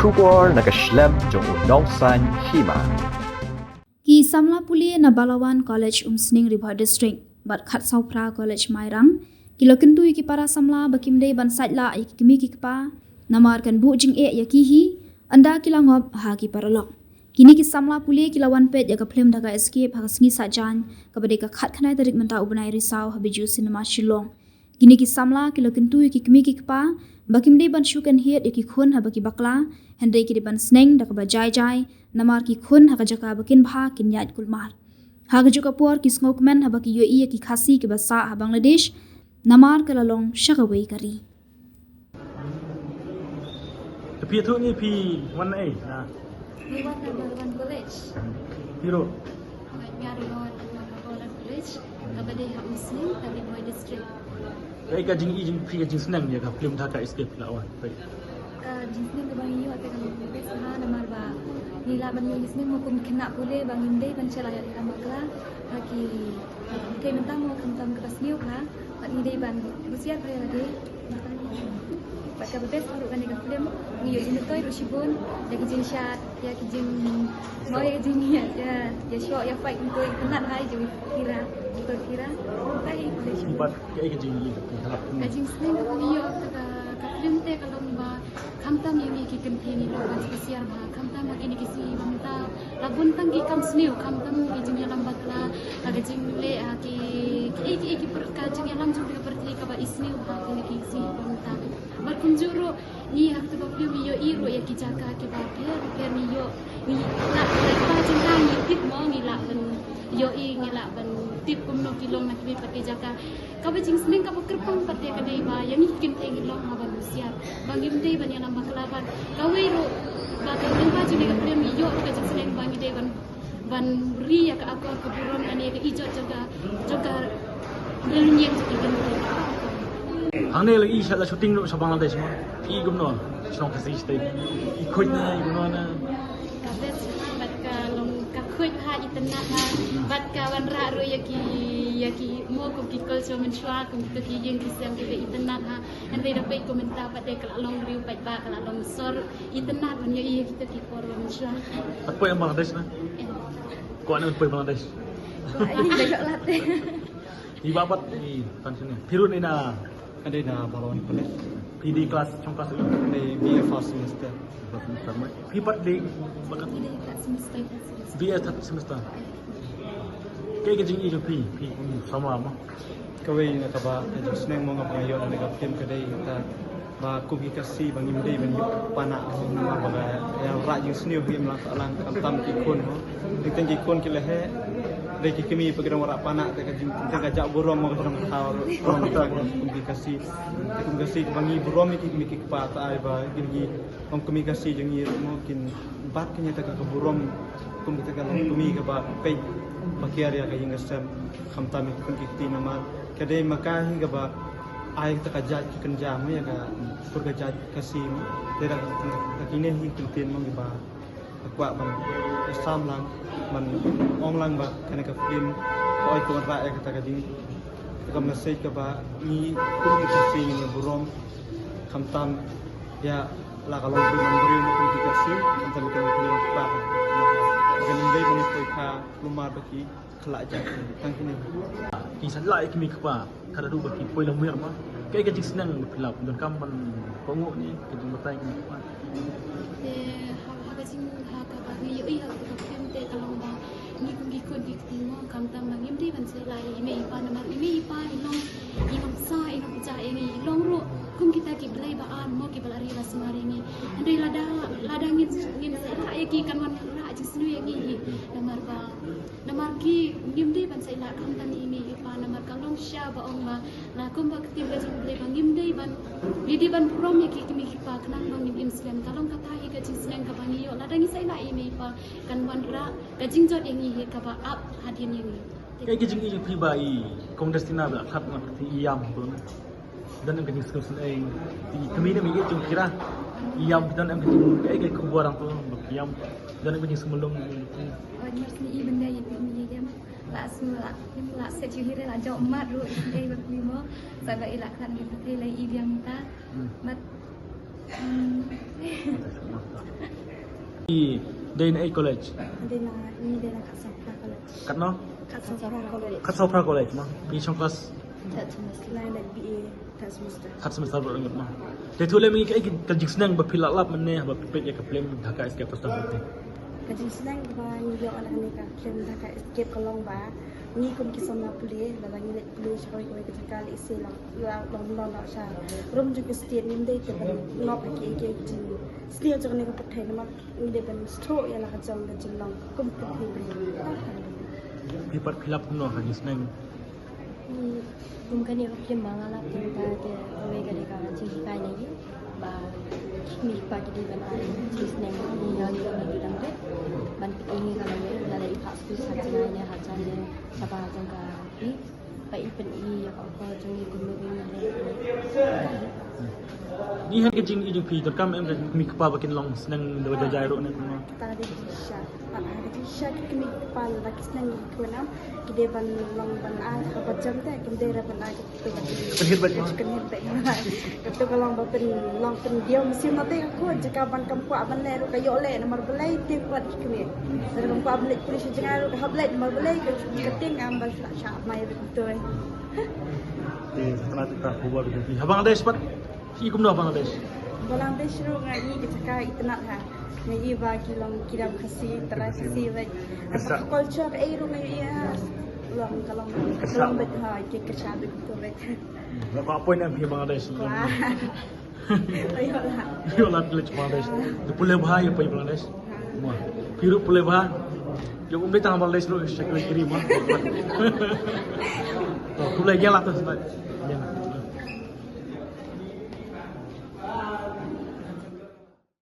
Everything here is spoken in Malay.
Shubor Nakashlem Jong Nongsan Hima. Ki Samla Puli na Balawan College Umsning River District, Bat Khat Saupra College Mairang, Kilo Kentu ki para Samla Bakimde Ban Saitla Ikimi Kikpa, Namar kan Bu Jing Yakihi, Anda kila ngob ha ki paralok. Kini ki Samla Puli kilawan pet ya ka film daga escape ha sngi sajan kabade ka khat khanai tarik menta ubnai risau habiju cinema Shillong. Kini ki Samla kilo Kentu ki kimi kikpa, Bakimde ban syukan hiat ki khun ha baki bakla, Hendai ki ban sneng dak ba jai jai, Namar ki khun ha jaka bakin bha kin yat kulmar. Ha juga por ki snokmen ha baki UAE ki khasi ki basa ha Bangladesh, Namar kalalong syakawai kari. Tapi itu ni pi mana nah. Ni warna Balawan College. Piro. Nyari Balawan College. Kabade ha Muslim dari Boy District. Baik ka jing pi ka jing senang dia ka film thaka escape lawan. Baik. Jinsnya ke bangi waktu kami bebas ha namar ba. Nila bangi jinsnya mau kum kena boleh bangin deh ban cela ya makla haki ke mentang mau kentam keras niu ha. Pak ni deh ban usia pada deh. Pada bebas baru kan dengan film ngiyo jin toy rusibun ya kijin syat ya kijin mau ya kijin ya show ya fight untuk kenat hai jadi kira tai Empat kayak ka jing kajing sering ke ngiyo ke film teh kalau ba kamtam yang ki kentini lo kan spesial ba kamtam yang ini kisi banta labun tang ki kam sneu kamtam ki jing yang lambat la kajing le ki per kajing yang langsung ke perti ka ba isneu ha ki si banta berkunjuru ni waktu bapio yo iro ya ki jaga ki ba ke ni yo ni la pa jing kang ni tip mo ni la ban yo ni la ban tip kumno kilong nak bi pati jaga ka ba jing sning ka ba kerpang pati ka dei ba yang ikin te ngilong ha ba siap bangim dei ban yang nambah kelaban ka wiro ba ka tempa jing ka premi yo ka jing sning bangi dei ban ri ya ka aku ke buron ani ka ijo jaga nyen ki gente Ang nila isa la shooting sa Bangladesh mo. Igumno. Sino kasi stay. Ikot na igumno na. Kabet bat ka long ka khoi ha itna ha bat ka wan ra ro yaki mo ko ki kol so men shwa ko to ki yeng ki sem ki itna ha en ve da pe komenta bat de ka long riu bat ba ka long sor itna ban yo ki to ki por men shwa At po yung Bangladesh na. Ko ano po yung Bangladesh. ini bejok latte Ibabat ni tansunnya. Piro ni na Ada na Balawan College. PD kelas trong kelas itu. Ada BA first semester. Pipat di bakat ini tak semester BS third semester. Kayak kejing itu pi sama apa? Kawai na kaba just nang mga pangayon na nagapim kaday ta ba kugi kasi bangim day ban pana na mga yang ra yung snew him lang alang kamtam ikon ho. Ditan ikon kilahe dai kimi pagrang wara pana ta kajing gajak burom mo kadang tawar rom ta kugi kasi bangi burom kimi kikpa ta ay ba gini om kumi kasi jeng ir mo kin bat kanya ta ka burom kum kita kan kumi ka ba pe pakiar ya kayong gasam kamtam ikon kikti naman kadai makahi ka ba ay ta kajat kenjam ya ka surga jat kasi dera kini hi kintin mo ba akwa ban isam lang man ong lang ba kana ka film oy ko ra ya kata kading ka message ka ba ni kung kasi ni burom kamtam ya la kalong bi man buri mo kung kasi kamtam ka ni ba ganin dai mo ko ka lumar baki khala jat tang kini Insan lah kimi kepa kada du baki poi lang mer ma. Kayak kejing senang pelap dan kampan kongo ni kejing bertai kimi kepa. Hakajing hakabagi yo iya hakapim te kalong ba ni kung gikod gitimo kamtam mangim di ban sila ime ipa namar ime ipa ilong sa ilong ja ini ilong ro kung kita ki belai baan mo ki balari la semari ni andai lada ngin sila ya ki kan wan ra jing snu ya ki namar ki ngim di ban sila kamtam ime ipa namar kalong sya ba ong ma la kum ba kitim ga jing belai bangim di ban di ban prom ya ki kimi ki pa kenang bang ngim Islam kalong kata hi ga jing senang ka bangi yo lada ngi sila ime ipa kan wan ra ga jing jot yang hi ka ba up hadin yang ni Kayak kejing itu pribadi kongrestina ba khat na ti iyam tu na. Dan ang kejing skusen ay kami na mi itu kira iyam dan ang kejing kayak kuburan tu iyam dan ang kejing semulung Banyak ni benda yang ini dia la semula la sejujurnya la jauh mat ru dei berlimo saga ilakan gitu lai ibiang ta mat Day na college. Hindi na kasapra college. Kat no? Kasapra college. Kat Sopra college mo. Pisong class Third semester. Line at BA third semester. kat semester baru ingat mo. Day tu lagi kai kajik senang bapilalap mana bapipet ya kaplem Dhaka escape pas tahu. Kajing senang ba ni yo anak ni ka film Dhaka escape kolong ba. Ni kun kisah na puli ba ni let puli sa koi koi kali isi lang long long sa. Rum juga setiap ni dai te nok ki ki setiap jangan ni ka pakai nama ni de ben stroke ya nak jang ka jing long kum kum Pipat pilap kuno kajik senang. Mungkin yang film mengalap tentang dia awal kali kalau cerita ni, bah milik pada dia benar cerita ni yang dia bilang tu, ban ini kalau dia dalam ikhlas tu sahaja ni hajar dia siapa jangka ni, baik pun ini apa jangan guna guna dia. Ni han kajing ijing pi terkam em mi kapa bakin long senang dua jajai ro ni kuno. kita ada di Sha. Ada di Sha kami pal lagi senang kunam. Kita ban long ban apa jam tu kita dapat lagi kita. Penhir baik mo. Kenhir baik. Itu kalau bapen long pen dia mesti nanti aku jika ban kampu aban le kayo le nomor belai tim buat kami. Dari kampu aban le polis jangan hablet nomor belai keting ambal Sha mai betul. Setelah kita buat begitu. Abang ada sempat ikum no abang ada. Bangladesh ro ngai kita itna ha. Ngai ba kilang kiram khasi terasi ba. Kesa. Culture ai ro ngai ya. Long kalong bet ha ke kesha betul bet. Lalu apa yang abang ada? Wah. Ayolah. Yo lah pilih Bangladesh. Tu pulih bahaya apa Bangladesh? Wah, piru pulih bahaya. Yo umbi tang Bangladesh lo syakir kiri mah. Tu pulih gila tu sebenarnya.